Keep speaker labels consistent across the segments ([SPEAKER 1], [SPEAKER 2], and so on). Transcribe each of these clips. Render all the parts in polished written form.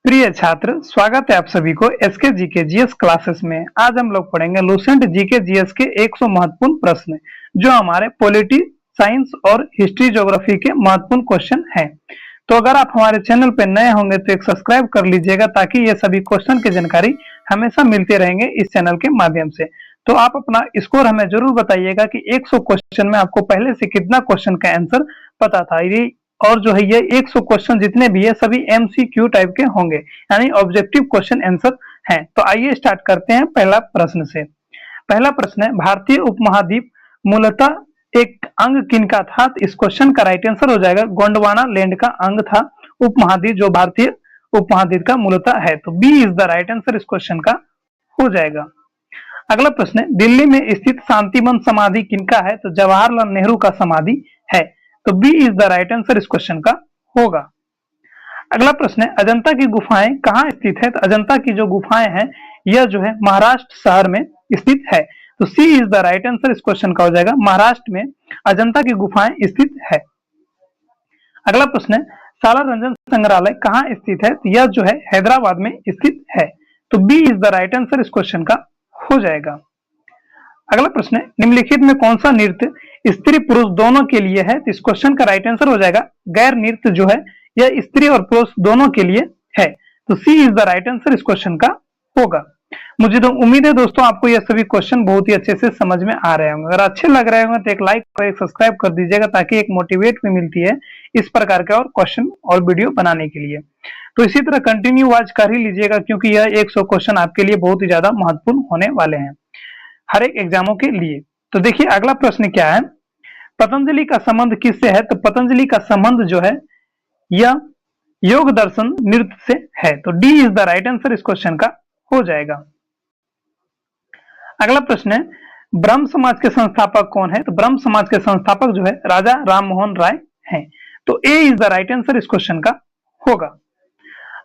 [SPEAKER 1] प्रिय छात्र, स्वागत है आप सभी को एसके जीके जीएस क्लासेस में। आज हम लोग पढ़ेंगे लूसेंट जीके जीएस के 100 महत्वपूर्ण प्रश्न जो हमारे पॉलिटी, साइंस और हिस्ट्री ज्योग्राफी के महत्वपूर्ण क्वेश्चन हैं। तो अगर आप हमारे चैनल पर नए होंगे तो एक सब्सक्राइब कर लीजिएगा ताकि ये सभी क्वेश्चन की जानकारी हमेशा मिलते रहेंगे इस चैनल के माध्यम से। तो आप अपना स्कोर हमें जरूर बताइएगा कि 100 क्वेश्चन में आपको पहले से कितना क्वेश्चन का आंसर पता था। और जो है ये 100 क्वेश्चन जितने भी है सभी एमसीक्यू टाइप के होंगे, यानी ऑब्जेक्टिव क्वेश्चन आंसर हैं। तो आइए स्टार्ट करते हैं पहला प्रश्न से। पहला प्रश्न है, भारतीय उपमहाद्वीप मूलतः एक अंग किनका था? तो इस क्वेश्चन का राइट आंसर हो जाएगा गोंडवाना लैंड का अंग था उपमहाद्वीप, जो भारतीय उपमहाद्वीप का मूलतः है। तो B is the right answer इस क्वेश्चन का हो जाएगा। अगला प्रश्न है, दिल्ली में स्थित शांतिवन समाधि किनका है? तो जवाहरलाल नेहरू का समाधि है। तो B is the right answer इस क्वेश्चन का होगा। अगला प्रश्न है, अजंता की गुफाएं कहाँ स्थित है? तो अजंता की जो गुफाएं हैं यह जो है महाराष्ट्र शहर में स्थित है। तो सी इज द राइट आंसर इस क्वेश्चन का हो जाएगा। महाराष्ट्र में अजंता की गुफाएं स्थित है। अगला प्रश्न है, सालारजंग संग्रहालय कहाँ स्थित है? तो यह जो है हैदराबाद में स्थित है। तो B is the right answer इस क्वेश्चन का हो जाएगा। अगला प्रश्न है, निम्नलिखित में कौन सा नृत्य स्त्री पुरुष दोनों के लिए है? तो इस क्वेश्चन का राइट आंसर हो जाएगा गैर नृत्य जो है यह स्त्री और पुरुष दोनों के लिए है। तो सी इज द राइट आंसर इस क्वेश्चन का होगा। मुझे तो उम्मीद है दोस्तों आपको यह सभी क्वेश्चन बहुत ही अच्छे से समझ में आ रहे होंगे। अगर अच्छे लग रहे होंगे तो एक लाइक और एक सब्सक्राइब कर दीजिएगा ताकि एक मोटिवेट भी मिलती है इस प्रकार के और क्वेश्चन और वीडियो बनाने के लिए। तो इसी तरह कंटिन्यू वॉच कर ही लीजिएगा क्योंकि यह 100 क्वेश्चन आपके लिए बहुत ही ज्यादा महत्वपूर्ण होने वाले हैं हर एक एग्जामों के लिए। तो देखिए अगला प्रश्न क्या है, पतंजलि का संबंध किससे है? तो पतंजलि का संबंध जो है यह योग दर्शन नृत्य से है। तो D is the right answer इस क्वेश्चन का हो जाएगा। अगला प्रश्न है, ब्रह्म समाज के संस्थापक कौन है? तो ब्रह्म समाज के संस्थापक जो है राजा राम मोहन राय हैं। तो ए इज द राइट आंसर इस क्वेश्चन का होगा।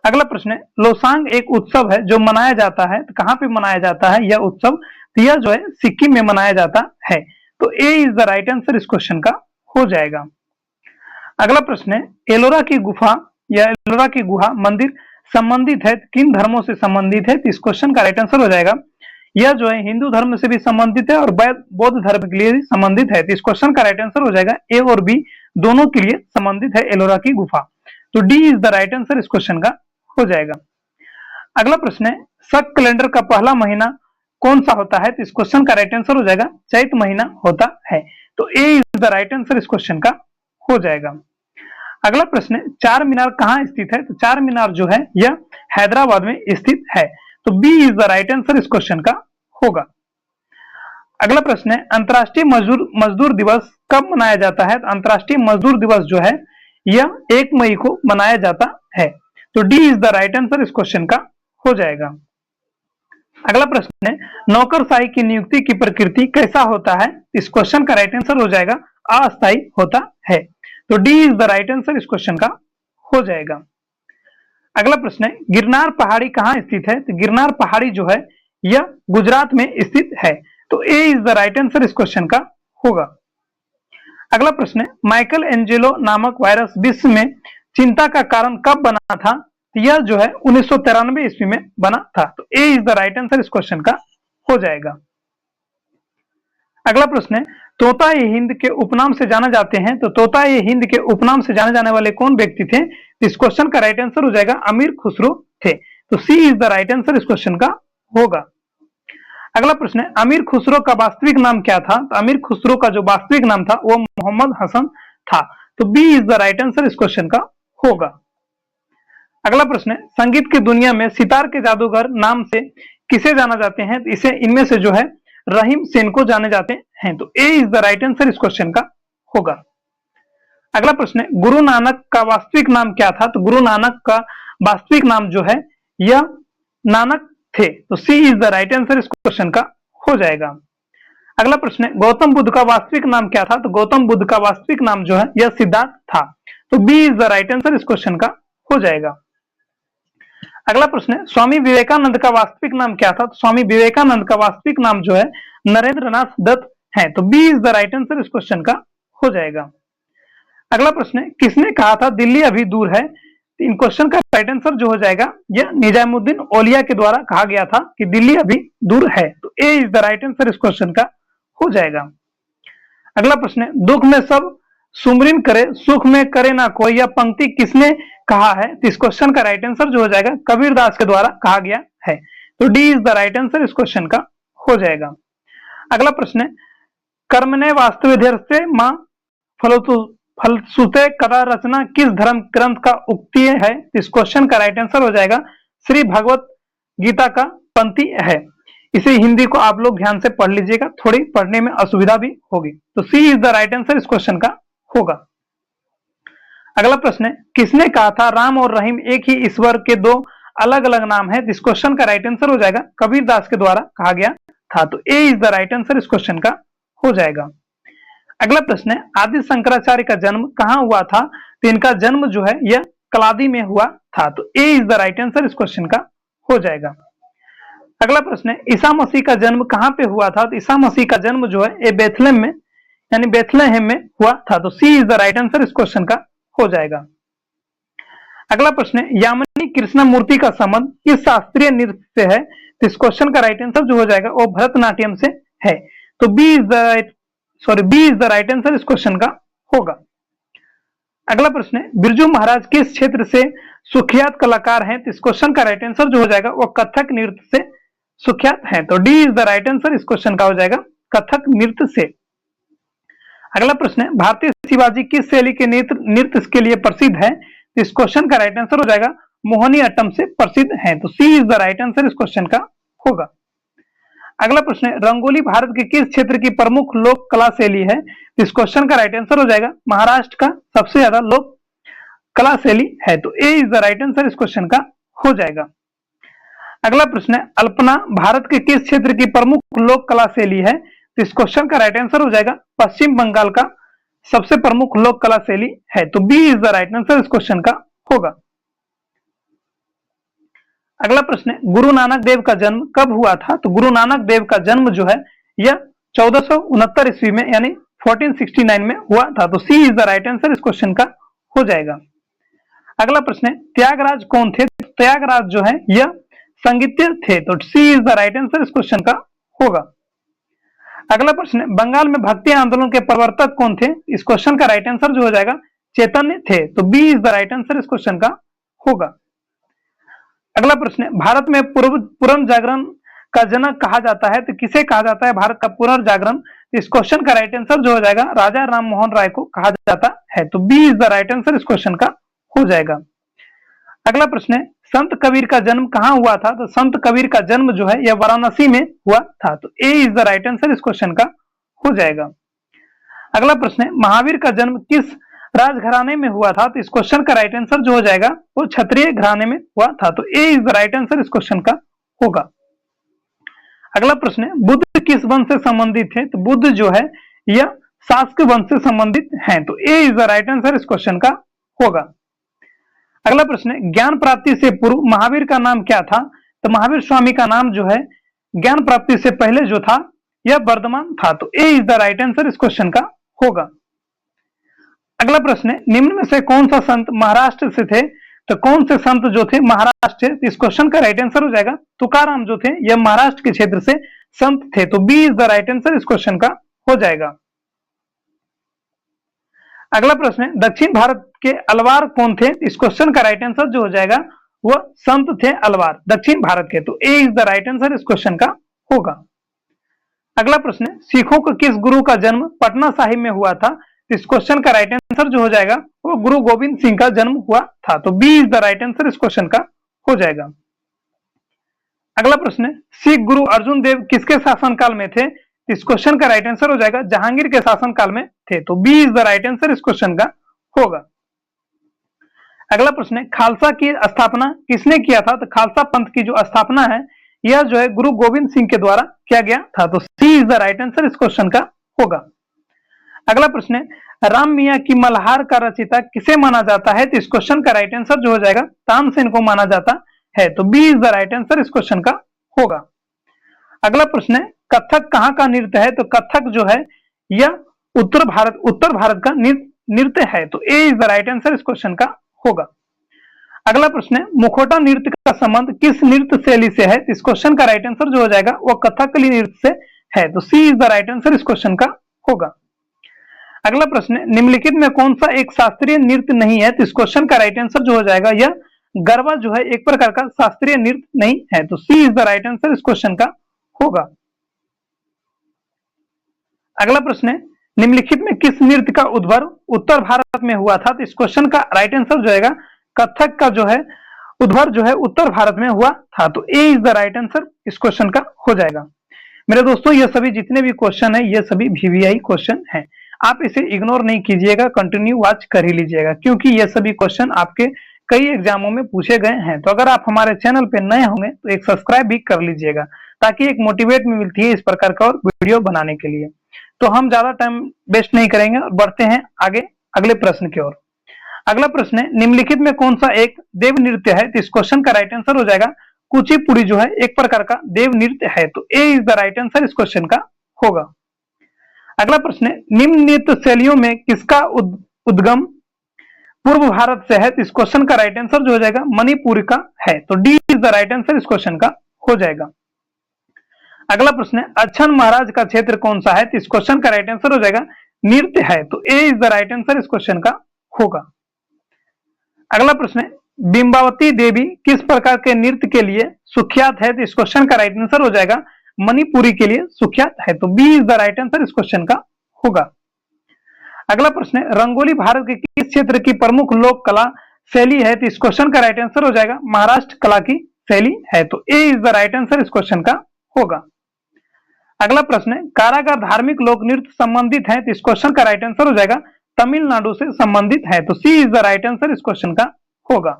[SPEAKER 1] अगला प्रश्न है, लोसांग एक उत्सव है जो मनाया जाता है। तो कहां पे मनाया जाता है यह उत्सव? तो यह जो है सिक्किम में मनाया जाता है। तो ए इज द राइट आंसर इस क्वेश्चन का हो जाएगा। अगला प्रश्न है, एलोरा की गुफा या एलोरा की गुहा मंदिर संबंधित है किन धर्मों से संबंधित है? तो इस क्वेश्चन का राइट आंसर हो जाएगा यह जो है हिंदू धर्म से भी संबंधित है और बौद्ध धर्म के लिए भी संबंधित है। तो इस क्वेश्चन का राइट आंसर हो जाएगा ए और बी दोनों के लिए संबंधित है एलोरा की गुफा। तो D is the right answer इस क्वेश्चन का हो जाएगा। अगला प्रश्न है, शक कैलेंडर का पहला महीना कौन सा होता है? तो इस क्वेश्चन का राइट आंसर हो जाएगा चैत महीना होता है। तो ए इज द राइट आंसर इस क्वेश्चन का हो जाएगा। अगला प्रश्न है, चार मीनार कहाँ स्थित है? तो चार मीनार जो है यह हैदराबाद में स्थित है। तो B is the right answer इस क्वेश्चन का होगा। अगला प्रश्न है, अंतर्राष्ट्रीय मजदूर दिवस कब मनाया जाता है? तो अंतर्राष्ट्रीय मजदूर दिवस जो है यह 1 मई को मनाया जाता है। तो D is the right answer इस क्वेश्चन का हो जाएगा। अगला प्रश्न है, नौकरशाही की नियुक्ति की प्रकृति कैसा होता है? इस क्वेश्चन का राइट आंसर हो जाएगा अस्थायी होता है। तो D is the right answer इस क्वेश्चन का हो जाएगा। अगला प्रश्न है, गिरनार पहाड़ी कहाँ स्थित है? तो गिरनार पहाड़ी जो है यह गुजरात में स्थित है। तो ए इज द राइट आंसर इस क्वेश्चन का होगा। अगला प्रश्न है, माइकल एंजेलो नामक वायरस विश्व में चिंता का कारण कब बना था? तो यह जो है 1993 ईस्वी में बना था। तो ए इज द राइट आंसर इस क्वेश्चन का हो जाएगा। अगला प्रश्न है, तोता ए हिंद के उपनाम से जाना जाते हैं। तो तोता ए हिंद के उपनाम से जाने जाने वाले कौन व्यक्ति थे? इस क्वेश्चन का राइट आंसर हो जाएगा अमीर खुसरो थे। तो सी इज द राइट आंसर इस क्वेश्चन का होगा। अगला प्रश्न है, अमीर खुसरो का वास्तविक नाम क्या था? तो अमीर खुसरो का जो वास्तविक नाम था वो मोहम्मद हसन था। तो B is the right answer इस क्वेश्चन का होगा। अगला प्रश्न है, संगीत की दुनिया में सितार के जादूगर नाम से किसे जाना जाते हैं? इसे इनमें से जो है रहीम सेन को जाने जाते हैं। तो ए इज द राइट आंसर इस क्वेश्चन का होगा। अगला प्रश्न है, गुरु नानक का वास्तविक नाम क्या था? तो गुरु नानक का वास्तविक नाम जो है यह नानक थे। तो सी इज द राइट आंसर इस क्वेश्चन का हो जाएगा। अगला प्रश्न है, गौतम बुद्ध का वास्तविक नाम क्या था? तो गौतम बुद्ध का वास्तविक नाम जो है यह सिद्धार्थ था। तो B is the right answer इस क्वेश्चन का हो जाएगा। अगला प्रश्न है, स्वामी विवेकानंद का वास्तविक नाम क्या था? तो स्वामी विवेकानंद का वास्तविक नाम जो है नरेंद्रनाथ दत्त है। तो B is the right answer इस क्वेश्चन का हो जाएगा। अगला प्रश्न है, किसने कहा था दिल्ली अभी दूर है? इन क्वेश्चन का राइट आंसर जो हो जाएगा यह निजामुद्दीन औलिया के द्वारा कहा गया था कि दिल्ली अभी दूर है, तो ए इज द राइट आंसर इस क्वेश्चन का हो जाएगा। अगला प्रश्न है, दुख में सब सुमरिन करे सुख में करे ना कोई, यह पंक्ति किसने कहा है? तो इस क्वेश्चन का राइट आंसर जो हो जाएगा कबीरदास के द्वारा कहा गया है, तो D is the right answer इस क्वेश्चन का हो जाएगा। अगला प्रश्न है, कर्मणे वास्तविधर्ते मां फलसुते कदा रचना किस धर्म ग्रंथ का उक्ति है? इस क्वेश्चन का राइट आंसर हो जाएगा श्री भगवत गीता का पंक्ति है। इसे हिंदी को आप लोग ध्यान से पढ़ लीजिएगा, थोड़ी पढ़ने में असुविधा भी होगी, तो सी इज द राइट आंसर इस क्वेश्चन का होगा। अगला प्रश्न है, किसने कहा था राम और रहीम एक ही ईश्वर के दो अलग अलग नाम है? इस क्वेश्चन का राइट आंसर हो जाएगा कबीरदास के द्वारा कहा गया था, तो ए इज द राइट आंसर इस क्वेश्चन का हो जाएगा। अगला प्रश्न है, आदि शंकराचार्य का जन्म कहां हुआ था? तो इनका जन्म जो है यह कलादी में हुआ था, तो ए इज द राइट आंसर इस क्वेश्चन का हो जाएगा। अगला प्रश्न है, ईसा मसीह का जन्म कहां पे हुआ था? तो ईसा मसीह का जन्म जो है ये बेथलेम में यानी बेथलेहेम में हुआ था, तो सी इज द राइट आंसर इस क्वेश्चन का हो जाएगा। अगला प्रश्न है, यामिनी कृष्णमूर्ति का संबंध किस शास्त्रीय नृत्य से है? तो इस क्वेश्चन का राइट आंसर जो हो जाएगा वो भरतनाट्यम से है, तो B is the right answer इस क्वेश्चन का होगा। अगला प्रश्न है, बिरजू महाराज किस क्षेत्र से सुख्यात कलाकार हैं? तो इस क्वेश्चन का राइट आंसर जो हो जाएगा वो कथक नृत्य से सुख्यात हैं, तो D is the right answer इस क्वेश्चन का हो जाएगा कथक नृत्य से। अगला प्रश्न है, भारतीय शिवाजी किस शैली के नृत्य के लिए प्रसिद्ध है? तो इस क्वेश्चन का राइट आंसर हो जाएगा मोहिनी अट्टम से प्रसिद्ध है, तो सी इज द राइट आंसर इस क्वेश्चन का होगा। अगला प्रश्न है, रंगोली भारत के किस क्षेत्र की प्रमुख लोक कला शैली है? तो इस क्वेश्चन का राइट आंसर हो जाएगा महाराष्ट्र का सबसे ज्यादा लोक कला शैली है, तो ए इज द राइट आंसर इस क्वेश्चन का हो जाएगा। अगला प्रश्न है, अल्पना भारत के किस क्षेत्र की प्रमुख लोक कला शैली है? तो इस क्वेश्चन का राइट आंसर हो जाएगा पश्चिम बंगाल का सबसे प्रमुख लोक कला शैली है, तो B is the right answer इस क्वेश्चन का होगा। अगला प्रश्न है, गुरु नानक देव का जन्म कब हुआ था? तो गुरु नानक देव का जन्म जो है यह 1469 ईस्वी में यानी 1469 में हुआ था, तो सी इज द राइट आंसर इस क्वेश्चन का हो जाएगा। अगला प्रश्न है, त्यागराज कौन थे? त्यागराज जो है यह संगीतज्ञ थे, तो सी इज द राइट आंसर इस क्वेश्चन का होगा। अगला प्रश्न है, बंगाल में भक्ति आंदोलन के प्रवर्तक कौन थे? इस क्वेश्चन का राइट आंसर जो हो जाएगा चैतन्य थे, तो B is the right answer इस क्वेश्चन का होगा। अगला प्रश्न है, भारत में पुनर्जागरण का जनक कहा जाता है, तो किसे कहा जाता है भारत का पुनर्जागरण? इस क्वेश्चन का राइट आंसर जो हो जाएगा राजा राम मोहन राय को कहा जाता है, तो B is the right answer इस क्वेश्चन का हो जाएगा। अगला प्रश्न है, संत कबीर का जन्म कहां हुआ था? तो संत कबीर का जन्म जो है यह वाराणसी में हुआ था, तो ए इज द राइट आंसर इस क्वेश्चन का हो जाएगा। अगला प्रश्न है, महावीर का जन्म किस राजघराने में हुआ था? तो इस क्वेश्चन का राइट आंसर जो हो जाएगा वो क्षत्रिय घराने में हुआ था, तो ए इज द राइट आंसर इस क्वेश्चन का होगा। अगला प्रश्न है, बुद्ध किस वंश से संबंधित है? तो बुद्ध जो है यह शाक्य वंश से संबंधित है, तो ए इज द राइट आंसर इस क्वेश्चन का होगा। अगला प्रश्न है, ज्ञान प्राप्ति से पूर्व महावीर का नाम क्या था? तो महावीर स्वामी का नाम जो है ज्ञान प्राप्ति से पहले जो था यह वर्धमान था, तो ए इज द राइट आंसर इस क्वेश्चन का होगा। अगला प्रश्न है, निम्न में से कौन सा संत महाराष्ट्र से थे? तो कौन से संत जो थे महाराष्ट्र से? इस क्वेश्चन का राइट आंसर हो जाएगा तुकाराम जो थे यह महाराष्ट्र के क्षेत्र से संत थे, तो B is the right answer इस क्वेश्चन का हो जाएगा। अगला प्रश्न है, दक्षिण भारत के अलवार कौन थे? इस क्वेश्चन का राइट आंसर जो हो जाएगा वह संत थे अलवार दक्षिण भारत के, तो ए इज द राइट आंसर इस क्वेश्चन का होगा। अगला प्रश्न है, सिखों के किस गुरु का जन्म पटना साहिब में हुआ था? इस क्वेश्चन का राइट आंसर जो हो जाएगा वो गुरु गोविंद सिंह का जन्म हुआ था, तो B is the right answer इस क्वेश्चन का हो जाएगा। अगला प्रश्न है, सिख गुरु अर्जुन देव किसके शासनकाल में थे? इस क्वेश्चन का राइट आंसर हो जाएगा जहांगीर के शासनकाल में थे, तो B is the right answer इस क्वेश्चन का होगा। अगला प्रश्न है, खालसा की स्थापना किसने किया था? तो खालसा पंथ की जो स्थापना है यह जो है गुरु गोविंद सिंह के द्वारा किया गया था, तो सी इज द राइट आंसर इस क्वेश्चन का होगा। अगला प्रश्न है, राम मियां की मल्हार का रचयिता किसे माना जाता है? तो इस क्वेश्चन का राइट आंसर जो हो जाएगा तानसेन को माना जाता है, तो B is the right answer इस क्वेश्चन का होगा। अगला प्रश्न है, कथक कहाँ का नृत्य है? तो कथक जो है यह उत्तर भारत का नृत्य है, तो ए इज द राइट आंसर इस क्वेश्चन का होगा। अगला प्रश्न है, मुखौटा नृत्य का संबंध किस नृत्य शैली से है? इस क्वेश्चन का राइट आंसर जो हो जाएगा वो कथकली नृत्य से है, तो सी इज द राइट आंसर इस क्वेश्चन का होगा। अगला प्रश्न है, निम्नलिखित में कौन सा एक शास्त्रीय नृत्य नहीं है? तो इस क्वेश्चन का राइट आंसर जो हो जाएगा यह गरबा जो है एक प्रकार का शास्त्रीय नृत्य नहीं है, तो सी इज द राइट आंसर इस क्वेश्चन का होगा। अगला प्रश्न है, निम्नलिखित में किस नृत्य का उद्भव उत्तर भारत में हुआ था? तो इस क्वेश्चन का राइट आंसर जो है कथक का जो है उद्भव जो है उत्तर भारत में हुआ था, तो ए इज द राइट आंसर इस क्वेश्चन का हो जाएगा। मेरे दोस्तों, ये सभी जितने भी क्वेश्चन है ये सभी वीवीआई क्वेश्चन है, आप इसे इग्नोर नहीं कीजिएगा, कंटिन्यू वॉच कर ही लीजिएगा, क्योंकि ये सभी क्वेश्चन आपके कई एग्जामों में पूछे गए हैं। तो अगर आप हमारे चैनल पे नए होंगे तो एक सब्सक्राइब भी कर लीजिएगा, ताकि एक मोटिवेट में मिलती है इस प्रकार का और वीडियो बनाने के लिए। तो हम ज्यादा टाइम वेस्ट नहीं करेंगे और बढ़ते हैं आगे अगले प्रश्न की ओर। अगला प्रश्न है, निम्नलिखित में कौन सा एक देव नृत्य है? तो इस क्वेश्चन का राइट आंसर हो जाएगा कुचिपुड़ी जो है एक प्रकार का देव नृत्य है, तो ए इज द राइट आंसर इस क्वेश्चन का होगा। अगला प्रश्न है, निम्न नृत्य शैलियों में किसका उद्गम पूर्व भारत से है? तो इस क्वेश्चन का राइट आंसर जो हो जाएगा मणिपुर का है, तो D is the right answer इस क्वेश्चन का हो जाएगा। अगला प्रश्न है, अच्छन महाराज का क्षेत्र कौन सा है? तो इस क्वेश्चन का राइट आंसर हो जाएगा नृत्य है, तो ए इज द राइट आंसर इस क्वेश्चन का होगा। अगला प्रश्न है, बिंबावती देवी किस प्रकार के नृत्य के लिए सुख्यात है? तो इस क्वेश्चन का राइट आंसर हो जाएगा मणिपुरी के लिए सुख्यात है, तो B is the right answer इस क्वेश्चन का होगा। अगला प्रश्न है, रंगोली भारत के किस क्षेत्र की प्रमुख लोक कला शैली है? तो इस क्वेश्चन का राइट आंसर हो जाएगा महाराष्ट्र कला की शैली है, तो ए इज द राइट आंसर इस क्वेश्चन का होगा। अगला प्रश्न है, कारागार धार्मिक लोक नृत्य संबंधित है? तो इस क्वेश्चन का राइट आंसर हो जाएगा तमिलनाडु से संबंधित है, तो सी इज द राइट आंसर इस क्वेश्चन का होगा।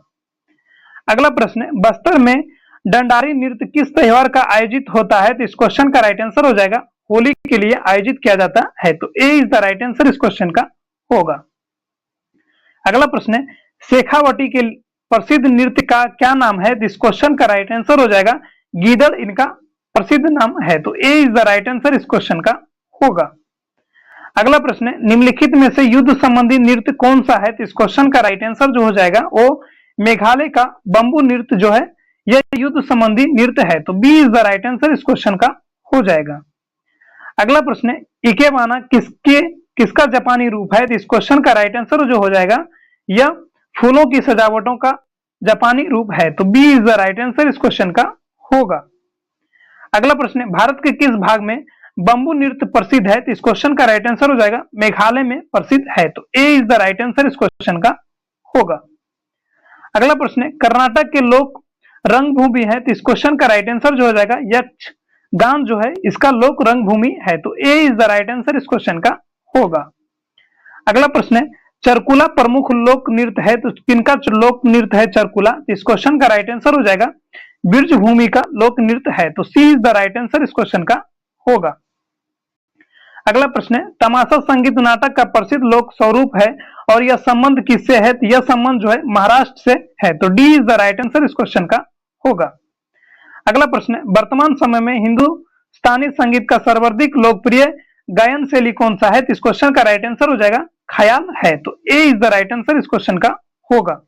[SPEAKER 1] अगला प्रश्न है, बस्तर में डंडारी नृत्य किस त्योहार का आयोजित होता है? तो इस क्वेश्चन का राइट आंसर हो जाएगा होली के लिए आयोजित किया जाता है, तो ए इज द राइट आंसर इस क्वेश्चन का होगा। अगला प्रश्न है, शेखावटी के प्रसिद्ध नृत्य का क्या नाम है? तो इस क्वेश्चन का राइट आंसर हो जाएगा गीदड़ इनका प्रसिद्ध नाम है, तो ए इज द राइट आंसर इस क्वेश्चन का होगा। अगला प्रश्न है, निम्नलिखित में से युद्ध संबंधी नृत्य कौन सा है? तो इस क्वेश्चन का राइट आंसर जो हो जाएगा वो मेघालय का बंबू नृत्य जो है यह युद्ध संबंधी नृत्य है, तो B is the right answer इस क्वेश्चन का हो जाएगा। अगला प्रश्न है, इकेबाना किसका जापानी रूप है? तो इस क्वेश्चन का राइट आंसर जो हो जाएगा यह फूलों की सजावटों का जापानी रूप है, तो B is the right answer इस क्वेश्चन का होगा। अगला प्रश्न है, भारत के किस भाग में बंबू नृत्य प्रसिद्ध है? तो इस क्वेश्चन का राइट आंसर हो जाएगा मेघालय में प्रसिद्ध है, तो ए इज द राइट आंसर इस क्वेश्चन का होगा। अगला प्रश्न है, कर्नाटक के लोक रंगभूमि है? तो इस क्वेश्चन का राइट आंसर जो हो जाएगा यक्षगान जो है इसका लोक रंगभूमि है, तो ए इज द राइट आंसर इस क्वेश्चन का होगा। अगला प्रश्न है, चरकुला प्रमुख लोक नृत्य है? तो किनका लोक नृत्य है चरकुला? तो इस क्वेश्चन का राइट आंसर हो जाएगा बिरज भूमि का लोक नृत्य है, तो सी इज द राइट आंसर इस क्वेश्चन का होगा। अगला प्रश्न है, तमाशा संगीत नाटक का प्रसिद्ध लोक स्वरूप है और यह संबंध किससे है? तो यह संबंध जो है महाराष्ट्र से है, तो D is the right answer इस क्वेश्चन का होगा। अगला प्रश्न है, वर्तमान समय में हिंदुस्तानी संगीत का सर्वाधिक लोकप्रिय गायन शैली कौन सा है? तो इस क्वेश्चन का राइट आंसर हो जाएगा ख्याल है, तो ए इज द राइट आंसर इस क्वेश्चन का होगा।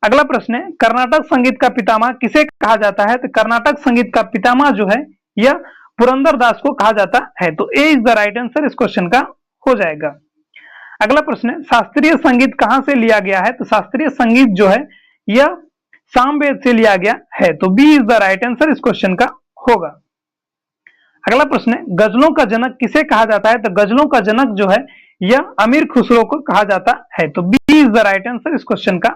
[SPEAKER 1] अगला प्रश्न है, कर्नाटक संगीत का पितामह किसे कहा जाता है? तो कर्नाटक संगीत का पितामह जो है यह पुरंदर दास को कहा जाता है, तो ए इज द राइट आंसर इस क्वेश्चन का हो जाएगा। अगला प्रश्न है, शास्त्रीय संगीत कहां से लिया गया है? तो शास्त्रीय संगीत जो है यह सामवेद से लिया गया है, तो B is the right answer इस क्वेश्चन का होगा। अगला प्रश्न है, गजलों का जनक किसे कहा जाता है? तो गजलों का जनक जो है यह अमीर खुसरो को कहा जाता है, तो B is the right answer इस क्वेश्चन का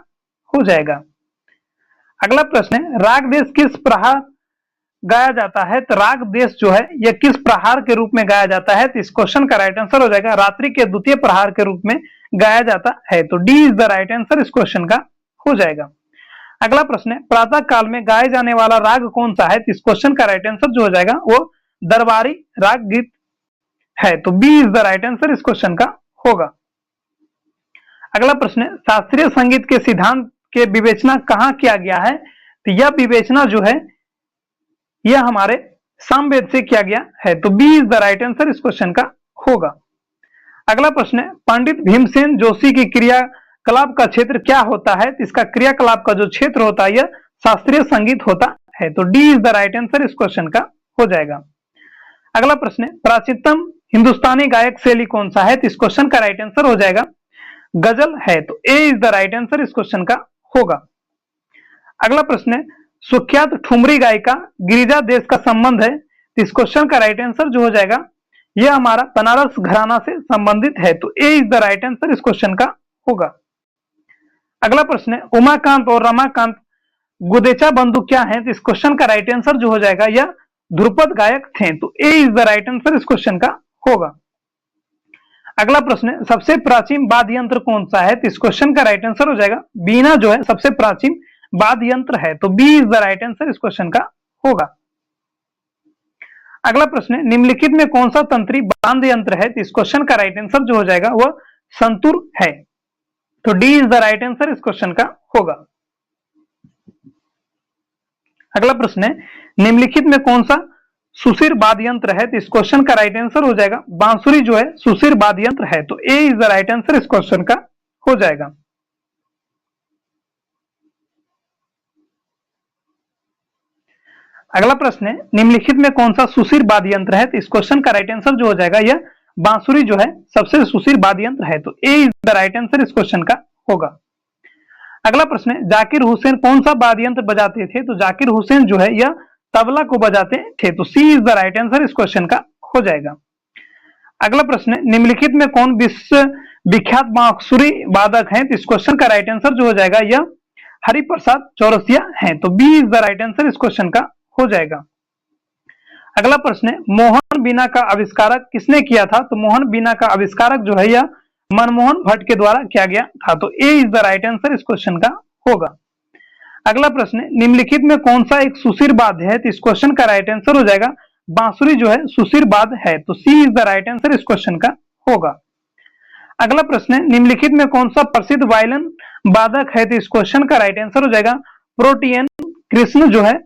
[SPEAKER 1] हो जाएगा। अगला प्रश्न है, राग देश किस प्रहार गाया जाता है? तो राग देश जो है यह किस प्रहार के रूप में गाया जाता है? तो इस क्वेश्चन का राइट आंसर हो जाएगा रात्रि के द्वितीय प्रहार के रूप में गाया जाता है, तो D is the right answer इस क्वेश्चन का हो जाएगा। अगला प्रश्न है, प्रातः काल में गाए जाने वाला राग कौन सा है? तो इस क्वेश्चन का राइट आंसर जो हो जाएगा वो दरबारी राग गीत है, तो B is the right answer इस क्वेश्चन का होगा। अगला प्रश्न है, शास्त्रीय संगीत के सिद्धांत के विवेचना कहां किया गया है? तो यह विवेचना जो है यह हमारे सामवेद से किया गया है, तो B is the right answer इस क्वेश्चन का होगा। अगला प्रश्न है, पंडित भीमसेन जोशी की क्रिया क्रियाकलाप का क्षेत्र क्या होता है? तो इसका क्रियाकलाप का जो क्षेत्र होता है यह शास्त्रीय संगीत होता है। तो D is the right answer इस क्वेश्चन का हो जाएगा। अगला प्रश्न है, प्राचीनतम हिंदुस्तानी गायक शैली कौन सा है? तो इस क्वेश्चन का राइट आंसर हो जाएगा गजल है। तो ए इज द राइट आंसर इस क्वेश्चन का होगा। अगला प्रश्न है, सुख्यात ठुमरी गायिका गिरिजा देश का संबंध है। तो इस क्वेश्चन का राइट आंसर जो हो जाएगा यह हमारा बनारस घराना से संबंधित है। तो ए इज द राइट आंसर इस क्वेश्चन का होगा। अगला प्रश्न है, उमाकांत और रमाकांत गुदेचा बंधु क्या है? तो इस क्वेश्चन का राइट आंसर जो हो जाएगा यह ध्रुपद गायक थे। तो ए इज द राइट आंसर इस क्वेश्चन का होगा। अगला प्रश्न है, सबसे प्राचीन वाद्य यंत्र कौन सा है? तो इस क्वेश्चन का राइट आंसर हो जाएगा बीना जो है सबसे प्राचीन वाद्य यंत्र है। तो B is the right answer इस क्वेश्चन का होगा। अगला प्रश्न है, निम्नलिखित में कौन सा तंत्री बांध यंत्र है? तो इस क्वेश्चन का राइट आंसर जो हो जाएगा वह संतूर है। तो D is the right answer इस क्वेश्चन का होगा। अगला प्रश्न है, निम्नलिखित में कौन सा सुशिर वाद्य यंत्र है? तो इस क्वेश्चन का राइट आंसर हो जाएगा बांसुरी जो है सुशिर वाद्य यंत्र है। तो ए इज द राइट आंसर इस क्वेश्चन का हो जाएगा। अगला प्रश्न है, निम्नलिखित में कौन सा सुशिर वाद्य यंत्र है? तो इस क्वेश्चन का राइट आंसर जो हो जाएगा यह बांसुरी जो है सबसे सुशिर वाद्य यंत्र है। तो ए इज द राइट आंसर इस क्वेश्चन का होगा। अगला प्रश्न है, जाकिर हुसैन कौन सा वाद्य यंत्र बजाते थे? तो जाकिर हुसैन जो है यह तबला को बजाते थे। तो सी इज द राइट आंसर इस क्वेश्चन का हो जाएगा। अगला प्रश्न है, निम्नलिखित में कौन विश्व विख्यात बांसुरी वादक है? तो इस क्वेश्चन का राइट आंसर जो हो जाएगा यह हरिप्रसाद चौरसिया है। तो B is the right answer इस क्वेश्चन का हो जाएगा। अगला प्रश्न है, मोहन बीना का आविष्कारक किसने किया था? तो मोहन बीना का आविष्कारक जो है यह मनमोहन भट्ट के द्वारा किया गया था। तो ए इज द राइट आंसर इस क्वेश्चन का होगा। अगला प्रश्न है, निम्नलिखित में कौन सा एक सुशिर वाद्य है? तो इस क्वेश्चन का राइट आंसर हो जाएगा बांसुरी जो है सुशिर वाद्य है। तो सी इज द राइट आंसर इस क्वेश्चन का होगा। अगला प्रश्न है, निम्नलिखित में कौन सा प्रसिद्ध वायलिन वादक है? तो इस क्वेश्चन का राइट आंसर हो जाएगा प्रोटियन कृष्ण जो है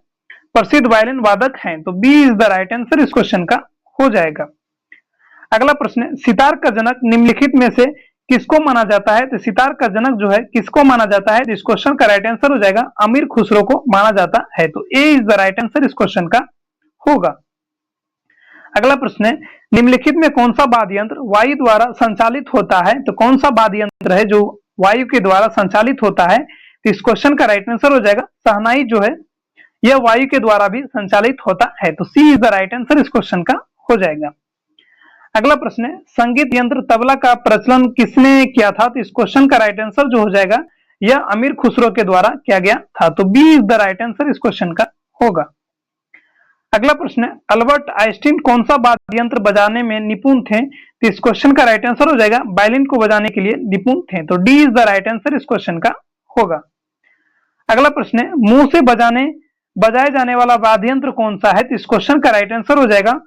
[SPEAKER 1] प्रसिद्ध वायलिन वादक हैं। तो B is the right answer इस क्वेश्चन का हो जाएगा। अगला प्रश्न है, सितार का जनक निम्नलिखित में से किसको माना जाता है? तो सितार का जनक जो है किसको माना जाता है? तो इस क्वेश्चन का राइट आंसर हो जाएगा अमीर खुसरो को माना जाता है। तो ए इज द राइट आंसर इस क्वेश्चन का होगा। अगला प्रश्न है, निम्नलिखित में कौन सा वाद्य यंत्र वायु द्वारा संचालित होता है? तो कौन सा वाद्य यंत्र है जो वायु के द्वारा संचालित होता है? तो इस क्वेश्चन का राइट आंसर हो जाएगा शहनाई जो है यह वायु के द्वारा भी संचालित होता है। तो सी इज द राइट आंसर इस क्वेश्चन का हो जाएगा। अगला प्रश्न है, संगीत यंत्र तबला का प्रचलन किसने किया था? तो इस क्वेश्चन का राइट आंसर जो हो जाएगा यह अमीर खुसरो के द्वारा किया गया था। तो B is the right answer इस क्वेश्चन का होगा। अगला प्रश्न है, अल्बर्ट आइंस्टीन कौन सा वाद्य यंत्र बजाने में निपुण थे? तो इस क्वेश्चन का राइट आंसर हो जाएगा वायलिन को बजाने के लिए निपुण थे। तो D is the right answer इस क्वेश्चन का होगा। अगला प्रश्न है, मुंह से बजाए जाने वाला वाद्य यंत्र कौन सा है? तो इस क्वेश्चन का राइट आंसर हो जाएगा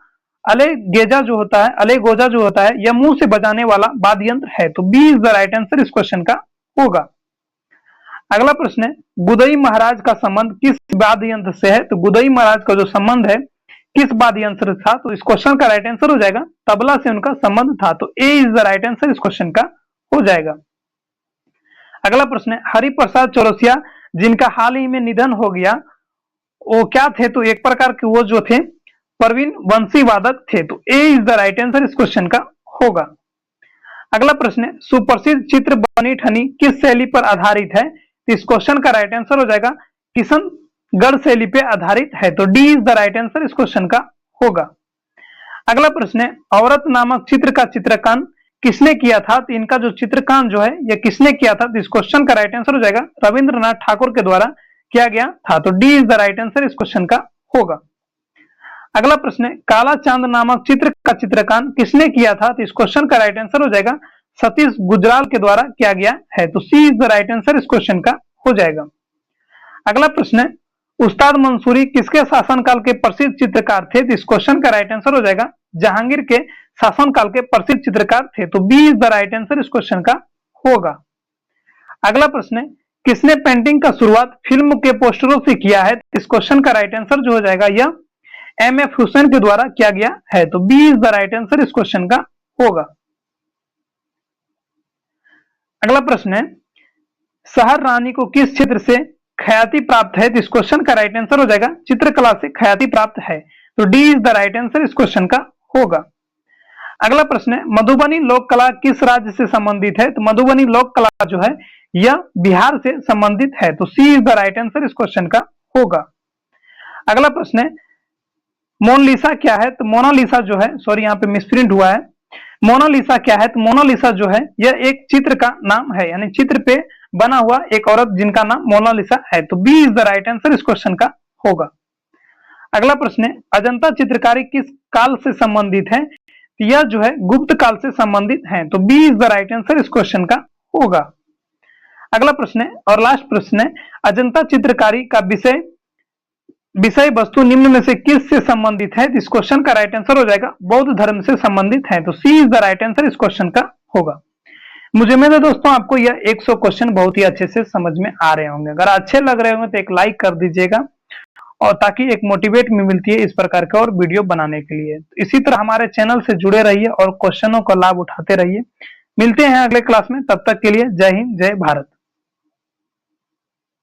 [SPEAKER 1] अलेगोजा जो होता है यह मुंह से बजाने वाला वाद्य यंत्र है। तो B is the right answer इस क्वेश्चन का होगा। अगला प्रश्न है, गुदई महाराज का संबंध किस वाद्य यंत्र से है? तो गुदई महाराज का जो संबंध है किस वाद्य यंत्र था? तो इस क्वेश्चन का राइट आंसर हो जाएगा तबला से उनका संबंध था। तो ए इज द राइट आंसर इस क्वेश्चन का हो जाएगा। अगला प्रश्न है, हरिप्रसाद चौरसिया जिनका हाल ही में निधन हो गया वो क्या थे? तो एक प्रकार के वो जो थे प्रवीण वंशी वादक थे। तो ए इज द राइट आंसर इस क्वेश्चन का होगा। अगला प्रश्न है, सुप्रसिद्ध चित्र बनी ठनी किस शैली पर आधारित है? तो इस क्वेश्चन का राइट आंसर हो जाएगा किशनगढ़ शैली पे आधारित है। तो D is the right answer इस क्वेश्चन का होगा। अगला प्रश्न है, औरत नामक चित्र का चित्रकान किसने किया था? तो इनका जो चित्रकान जो है यह किसने किया था? तो इस क्वेश्चन का राइट आंसर हो जाएगा रविंद्रनाथ ठाकुर के द्वारा किया गया था। तो D is the right answer इस क्वेश्चन का होगा। अगला प्रश्न है, काला चांद नामक चित्र का चित्रकान किसने किया था? तो इस क्वेश्चन का राइट आंसर हो जाएगा सतीश गुजराल के द्वारा किया गया है। तो सी इज द राइट आंसर इस क्वेश्चन का हो जाएगा। अगला प्रश्न है, उस्ताद मंसूरी किसके शासनकाल के प्रसिद्ध चित्रकार थे? तो इस क्वेश्चन का राइट आंसर हो जाएगा जहांगीर के शासनकाल के प्रसिद्ध चित्रकार थे। तो B is the right answer इस क्वेश्चन का होगा। अगला प्रश्न है, किसने पेंटिंग का शुरुआत फिल्म के पोस्टरों से किया है? इस क्वेश्चन का राइट आंसर जो हो जाएगा यह एम.एफ. हुसैन के द्वारा किया गया है। तो B is the right answer इस क्वेश्चन का होगा। अगला प्रश्न है, शहर रानी को किस क्षेत्र से ख्याति प्राप्त है? तो इस क्वेश्चन का राइट आंसर हो जाएगा चित्रकला से ख्याति प्राप्त है। तो D is the right answer इस क्वेश्चन का होगा। अगला प्रश्न है, मधुबनी लोक कला किस राज्य से संबंधित है? तो मधुबनी लोक कला जो है यह बिहार से संबंधित है। तो सी इज द राइट आंसर इस क्वेश्चन का होगा। अगला प्रश्न है, मोनालिसा क्या है? तो मोनालिसा जो है, सॉरी यहाँ पे मिसप्रिंट हुआ है, मोनालिसा क्या है? तो मोनालिसा जो है यह एक चित्र का नाम है, यानी चित्र पे बना हुआ एक औरत जिनका नाम मोनालिसा है। तो B is the right answer इस क्वेश्चन का होगा। अगला प्रश्न है, अजंता चित्रकारी किस काल से संबंधित है? यह जो है गुप्त काल से संबंधित है। तो B is the right answer इस क्वेश्चन का होगा। अगला प्रश्न है और लास्ट प्रश्न है, अजंता चित्रकारी का विषय वस्तु निम्न में से किस से संबंधित है? इस क्वेश्चन का राइट आंसर हो जाएगा बौद्ध धर्म से संबंधित है। तो सी इज द राइट आंसर इस क्वेश्चन का होगा। मुझे उम्मीद है दोस्तों आपको यह 100 क्वेश्चन बहुत ही अच्छे से समझ में आ रहे होंगे। अगर अच्छे लग रहे होंगे तो एक लाइक कर दीजिएगा, और ताकि एक मोटिवेट में मिलती है इस प्रकार का और वीडियो बनाने के लिए। इसी तरह हमारे चैनल से जुड़े रहिए और क्वेश्चनों का लाभ उठाते रहिए। मिलते हैं अगले क्लास में, तब तक के लिए जय हिंद, जय भारत।